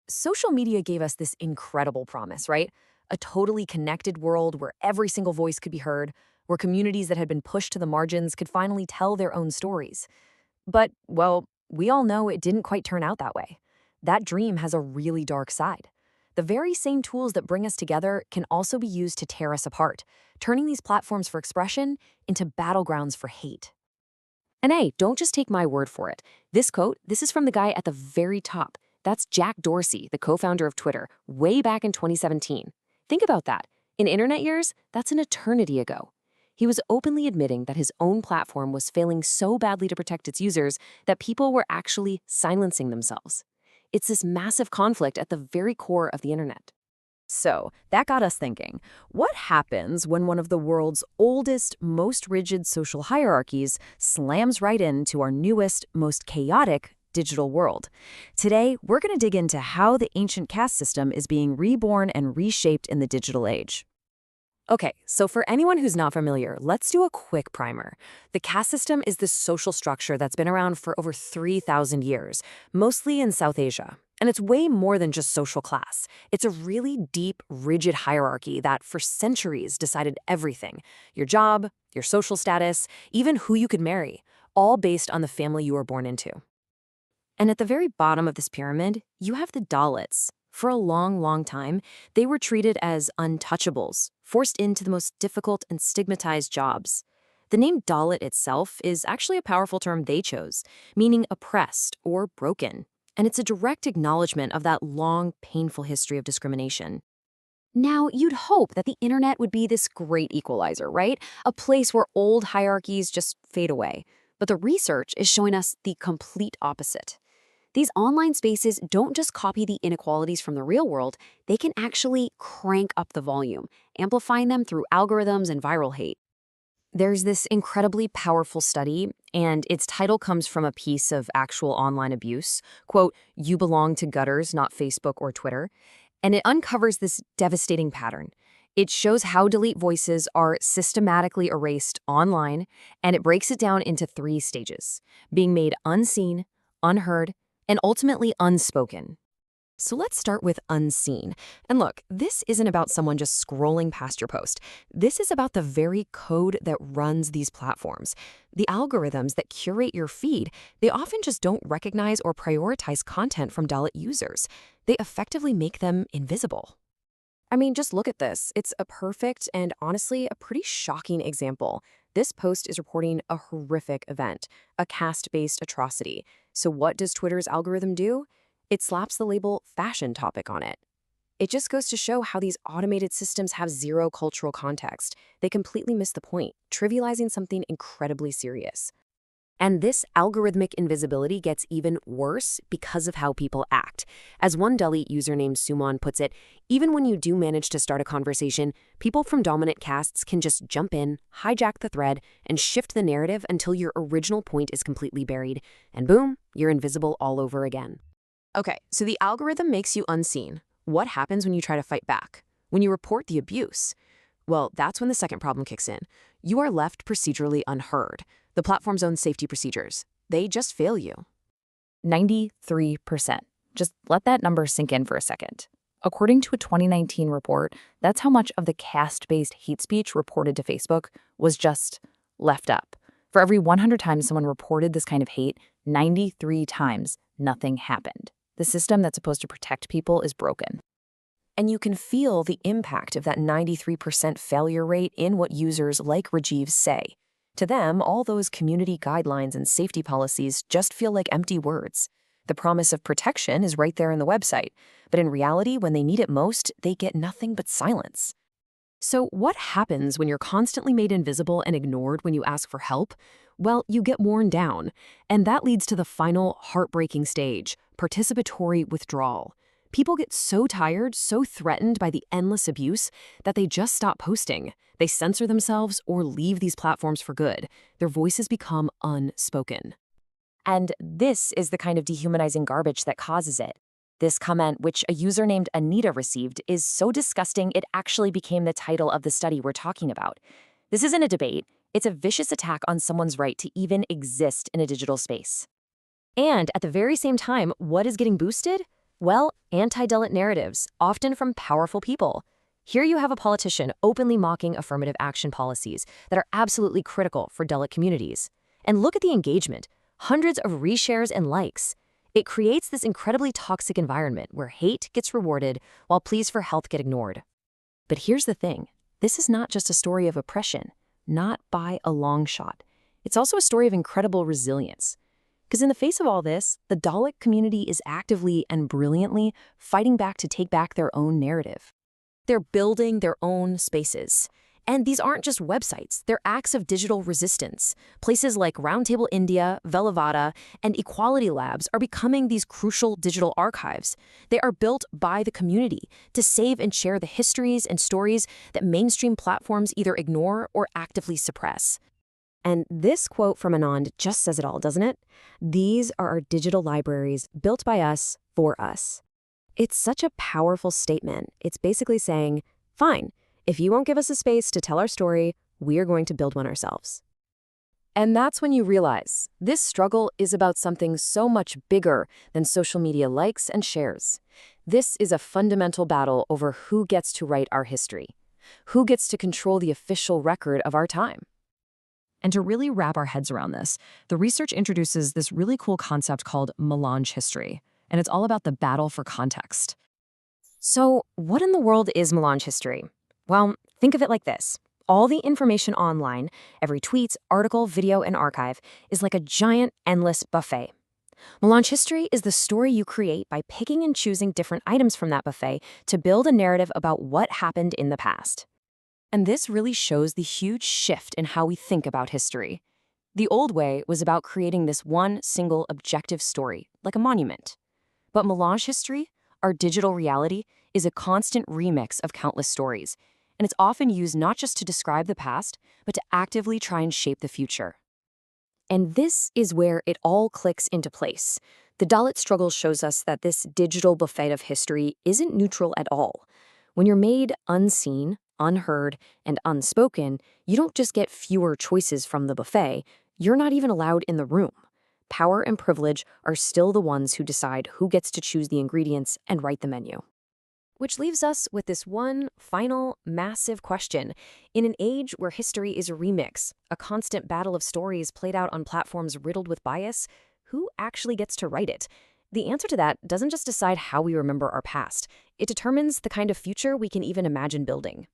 Social media gave us this incredible promise, right? A totally connected world where every single voice could be heard, where communities that had been pushed to the margins could finally tell their own stories. But, well, we all know it didn't quite turn out that way. That dream has a really dark side. The very same tools that bring us together can also be used to tear us apart, turning these platforms for expression into battlegrounds for hate. And hey, don't just take my word for it. This is from the guy at the very top. That's Jack Dorsey, the co-founder of Twitter, way back in 2017. Think about that. In internet years, that's an eternity ago. He was openly admitting that his own platform was failing so badly to protect its users that people were actually silencing themselves. It's this massive conflict at the very core of the internet. So, that got us thinking, what happens when one of the world's oldest, most rigid social hierarchies slams right into our newest, most chaotic digital world? Today, we're going to dig into how the ancient caste system is being reborn and reshaped in the digital age. Okay, so for anyone who's not familiar, let's do a quick primer. The caste system is this social structure that's been around for over 3,000 years, mostly in South Asia. And it's way more than just social class. It's a really deep, rigid hierarchy that for centuries decided everything: your job, your social status, even who you could marry, all based on the family you were born into. And at the very bottom of this pyramid, you have the Dalits. For a long, long time, they were treated as untouchables, forced into the most difficult and stigmatized jobs. The name Dalit itself is actually a powerful term they chose, meaning oppressed or broken. And it's a direct acknowledgement of that long, painful history of discrimination. Now, you'd hope that the internet would be this great equalizer, right? A place where old hierarchies just fade away. But the research is showing us the complete opposite. These online spaces don't just copy the inequalities from the real world, they can actually crank up the volume, amplifying them through algorithms and viral hate. There's this incredibly powerful study, and its title comes from a piece of actual online abuse. Quote, "You belong to gutters, not Facebook or Twitter." And it uncovers this devastating pattern. It shows how delete voices are systematically erased online, and it breaks it down into 3 stages: being made unseen, unheard, and ultimately unspoken. So let's start with unseen. And look, this isn't about someone just scrolling past your post. This is about the very code that runs these platforms. The algorithms that curate your feed, they often just don't recognize or prioritize content from Dalit users. They effectively make them invisible. I mean, just look at this. It's a perfect and honestly a pretty shocking example. This post is reporting a horrific event, a caste-based atrocity. So what does Twitter's algorithm do? It slaps the label fashion topic on it. It just goes to show how these automated systems have zero cultural context. They completely miss the point, trivializing something incredibly serious. And this algorithmic invisibility gets even worse because of how people act. As one Dalit user named Suman puts it, even when you do manage to start a conversation, people from dominant castes can just jump in, hijack the thread, and shift the narrative until your original point is completely buried. And boom, you're invisible all over again. Okay, so the algorithm makes you unseen. What happens when you try to fight back? When you report the abuse? Well, that's when the second problem kicks in. You are left procedurally unheard. The platform's own safety procedures, they just fail you. 93%. Just let that number sink in for a second. According to a 2019 report, that's how much of the caste-based hate speech reported to Facebook was just left up. For every 100 times someone reported this kind of hate, 93 times nothing happened. The system that's supposed to protect people is broken. And you can feel the impact of that 93% failure rate in what users like Rajiv say. To them, all those community guidelines and safety policies just feel like empty words. The promise of protection is right there in the website, but in reality, when they need it most, they get nothing but silence. So what happens when you're constantly made invisible and ignored when you ask for help? Well, you get worn down, and that leads to the final heartbreaking stage, participatory withdrawal. People get so tired, so threatened by the endless abuse that they just stop posting. They censor themselves or leave these platforms for good. Their voices become unspoken. And this is the kind of dehumanizing garbage that causes it. This comment, which a user named Anita received, is so disgusting it actually became the title of the study we're talking about. This isn't a debate. It's a vicious attack on someone's right to even exist in a digital space. And at the very same time, what is getting boosted? Well, anti-Dalit narratives, often from powerful people. Here you have a politician openly mocking affirmative action policies that are absolutely critical for Dalit communities. And look at the engagement, hundreds of reshares and likes. It creates this incredibly toxic environment where hate gets rewarded while pleas for health get ignored. But here's the thing. This is not just a story of oppression, not by a long shot. It's also a story of incredible resilience. Because in the face of all this, the Dalit community is actively and brilliantly fighting back to take back their own narrative. They're building their own spaces. And these aren't just websites, they're acts of digital resistance. Places like Roundtable India, Velavada, and Equality Labs are becoming these crucial digital archives. They are built by the community to save and share the histories and stories that mainstream platforms either ignore or actively suppress. And this quote from Anand just says it all, doesn't it? These are our digital libraries built by us for us. It's such a powerful statement. It's basically saying, fine, if you won't give us a space to tell our story, we're going to build one ourselves. And that's when you realize this struggle is about something so much bigger than social media likes and shares. This is a fundamental battle over who gets to write our history, who gets to control the official record of our time. And to really wrap our heads around this, the research introduces this really cool concept called melange history, and it's all about the battle for context. So, what in the world is melange history? Well, think of it like this. All the information online, every tweet, article, video, and archive, is like a giant, endless buffet. Melange history is the story you create by picking and choosing different items from that buffet to build a narrative about what happened in the past. And this really shows the huge shift in how we think about history. The old way was about creating this one single objective story, like a monument. But melange history, our digital reality, is a constant remix of countless stories, and it's often used not just to describe the past, but to actively try and shape the future. And this is where it all clicks into place. The Dalit struggle shows us that this digital buffet of history isn't neutral at all. When you're made unseen, unheard, and unspoken, you don't just get fewer choices from the buffet, you're not even allowed in the room. Power and privilege are still the ones who decide who gets to choose the ingredients and write the menu. Which leaves us with this one final, massive question. In an age where history is a remix, a constant battle of stories played out on platforms riddled with bias, who actually gets to write it? The answer to that doesn't just decide how we remember our past. It determines the kind of future we can even imagine building.